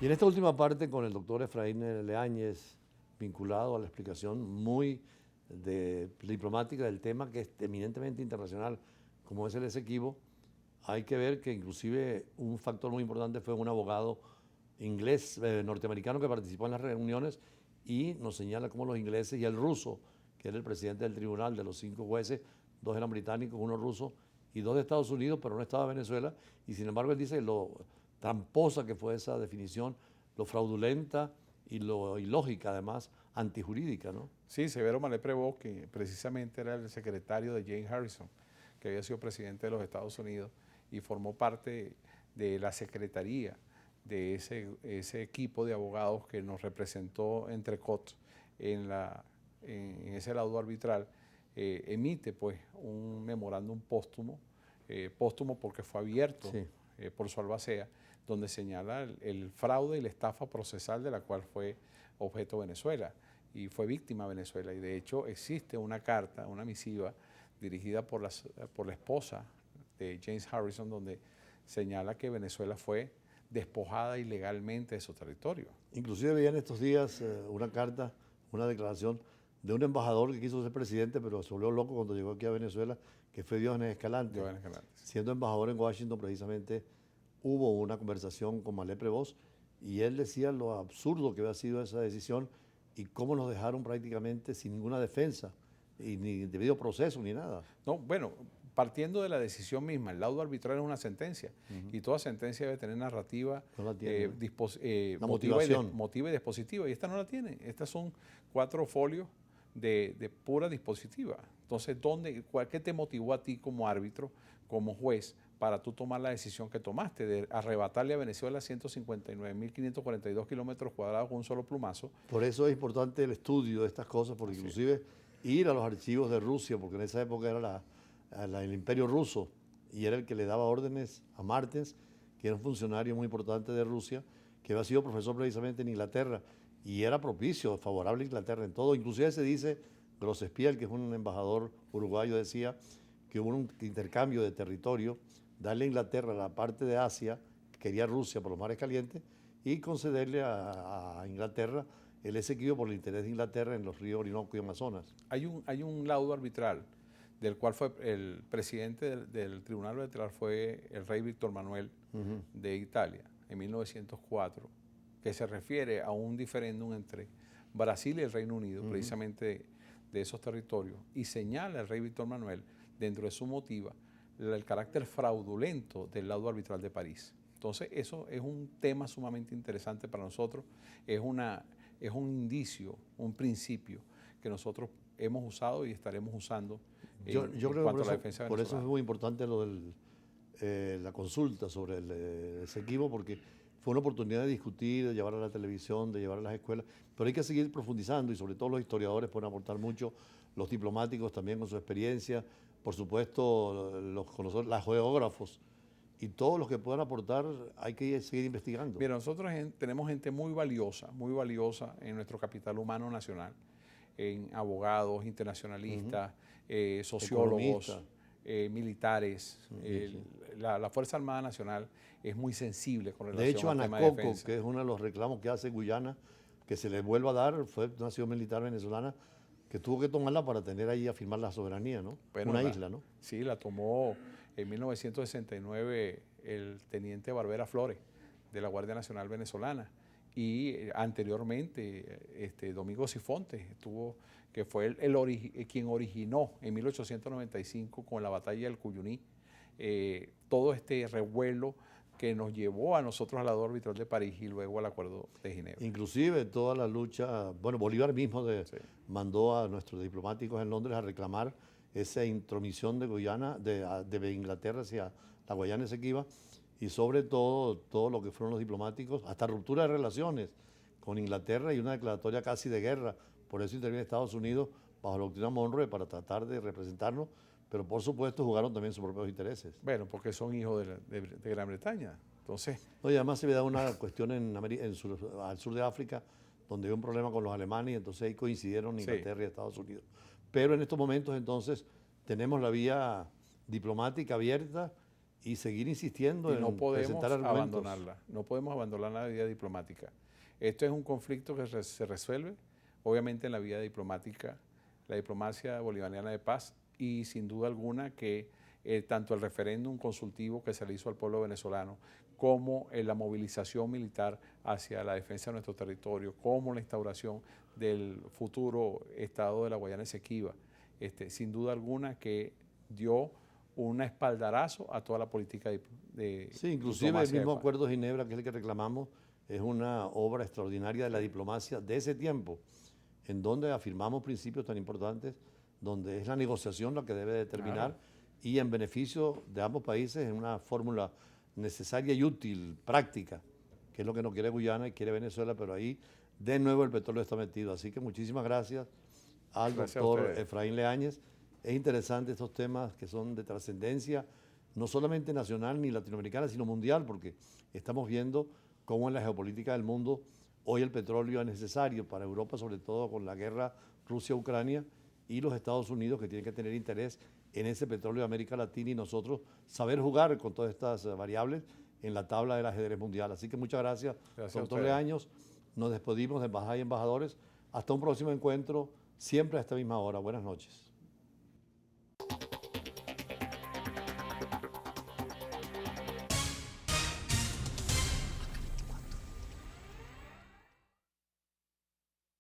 Y en esta última parte con el doctor Efraín Leáñez, vinculado a la explicación muy diplomática del tema que es eminentemente internacional, como es el Esequibo, hay que ver que inclusive un factor muy importante fue un abogado inglés, norteamericano que participó en las reuniones y nos señala cómo los ingleses y el ruso, que era el presidente del tribunal de los 5 jueces, 2 eran británicos, 1 ruso y 2 de Estados Unidos, pero no estaba Venezuela, y sin embargo él dice lo tramposa que fue esa definición, lo fraudulenta y lo ilógica además, antijurídica, ¿no? Sí, Severo Malé Prevost, que precisamente era el secretario de James Harrison, que había sido presidente de los Estados Unidos y formó parte de la secretaría de ese equipo de abogados que nos representó entre COT en ese laudo arbitral, emite pues un memorándum póstumo porque fue abierto Sí. por su albacea, donde señala el fraude y la estafa procesal de la cual fue objeto Venezuela y fue víctima Venezuela. Y de hecho existe una carta, una misiva dirigida por la esposa de James Harrison, donde señala que Venezuela fue despojada ilegalmente de su territorio. Inclusive veía en estos días una carta, una declaración de un embajador que quiso ser presidente, pero se volvió loco cuando llegó aquí a Venezuela, que fue Diógenes Escalante. Giovanni Escalante. Siendo embajador en Washington, precisamente, hubo una conversación con Malé Prevost y él decía lo absurdo que había sido esa decisión y cómo nos dejaron prácticamente sin ninguna defensa, y ni debido proceso, ni nada. No, bueno, partiendo de la decisión misma, el laudo arbitral es una sentencia y toda sentencia debe tener narrativa, No la tiene, ¿no? La motiva motivación. motiva y dispositiva, y esta no la tiene. Estas son 4 folios de pura dispositiva. Entonces, ¿qué te motivó a ti como árbitro, como juez, para tú tomar la decisión que tomaste de arrebatarle a Venezuela 159.542 kilómetros cuadrados con un solo plumazo? Por eso es importante el estudio de estas cosas, porque Así es. inclusive ir a los archivos de Rusia, porque en esa época era el imperio ruso y era el que le daba órdenes a Martens, que era un funcionario muy importante de Rusia, que había sido profesor precisamente en Inglaterra y era propicio, favorable a Inglaterra en todo. Inclusive se dice, Grossespiel, que es un embajador uruguayo, decía que hubo un intercambio de territorio, darle a Inglaterra la parte de Asia, que quería Rusia por los mares calientes, y concederle a Inglaterra el Esequibo por el interés de Inglaterra en los ríos Orinoco y Amazonas. Hay un laudo arbitral del cual fue el presidente del tribunal arbitral fue el rey Víctor Manuel de Italia en 1904, que se refiere a un diferéndum entre Brasil y el Reino Unido, precisamente de esos territorios, y señala el rey Víctor Manuel dentro de su motiva el carácter fraudulento del laudo arbitral de París. Entonces, eso es un tema sumamente interesante para nosotros, es un indicio, un principio que nosotros hemos usado y estaremos usando Yo en creo que cuanto a la defensa por eso venezolana. es muy importante lo de la consulta sobre el Esequibo, porque fue una oportunidad de discutir, de llevar a la televisión, de llevar a las escuelas, pero hay que seguir profundizando y sobre todo los historiadores pueden aportar mucho, los diplomáticos también con su experiencia, por supuesto los conocedores, los geógrafos y todos los que puedan aportar, hay que seguir investigando. Mira, nosotros tenemos gente muy valiosa en nuestro capital humano nacional, en abogados, internacionalistas, sociólogos, Economistas. Militares. Sí. La Fuerza Armada Nacional es muy sensible con De relación hecho, al tema de Anacoco, defensa. que es uno de los reclamos que hace Guyana, que se le vuelva a dar, fue una nación militar venezolana que tuvo que tomarla para tener ahí a firmar la soberanía, ¿no? Bueno, Una isla, ¿no? Sí, la tomó en 1969 el teniente Barbera Flores de la Guardia Nacional Venezolana y anteriormente Domingo Sifontes que fue quien originó en 1895 con la batalla del Cuyuní todo este revuelo que nos llevó a nosotros al laudo arbitral de París y luego al Acuerdo de Ginebra. Inclusive toda la lucha, bueno, Bolívar mismo Sí. mandó a nuestros diplomáticos en Londres a reclamar esa intromisión de Guyana, de Inglaterra hacia la Guayana Esequiba, y sobre todo lo que fueron los diplomáticos, hasta ruptura de relaciones con Inglaterra y una declaratoria casi de guerra. Por eso interviene Estados Unidos bajo la doctrina Monroe para tratar de representarnos, pero por supuesto jugaron también sus propios intereses. Bueno, porque son hijos de Gran Bretaña. Entonces, No, y además se ve da una cuestión al sur de África, donde hay un problema con los alemanes, y entonces ahí coincidieron Inglaterra y Estados Unidos. Pero en estos momentos entonces tenemos la vía diplomática abierta y seguir insistiendo Y en no podemos presentar argumentos. abandonarla, no podemos abandonar la vía diplomática. Esto es un conflicto que se resuelve, obviamente, en la vía diplomática, la diplomacia bolivariana de paz, y sin duda alguna que tanto el referéndum consultivo que se le hizo al pueblo venezolano, como la movilización militar hacia la defensa de nuestro territorio, como la instauración del futuro Estado de la Guayana Esequiba, sin duda alguna que dio un espaldarazo a toda la política de Sí, inclusive el diplomacia de mismo paz. Acuerdo de Ginebra, que es el que reclamamos, es una obra extraordinaria de la diplomacia de ese tiempo, en donde afirmamos principios tan importantes, donde es la negociación la que debe determinar y en beneficio de ambos países en una fórmula necesaria y útil, práctica, que es lo que no quiere Guyana y quiere Venezuela, pero ahí de nuevo el petróleo está metido. Así que muchísimas gracias al Gracias a doctor ustedes. Efraín Leáñez. Es interesante estos temas que son de trascendencia, no solamente nacional ni latinoamericana, sino mundial, porque estamos viendo cómo en la geopolítica del mundo hoy el petróleo es necesario para Europa, sobre todo con la guerra Rusia-Ucrania, y los Estados Unidos, que tienen que tener interés en ese petróleo de América Latina, y nosotros saber jugar con todas estas variables en la tabla del ajedrez mundial. Así que muchas gracias, Gracias a doctor ustedes. Leaños. Nos despedimos de embajadas y embajadores. Hasta un próximo encuentro, siempre a esta misma hora. Buenas noches.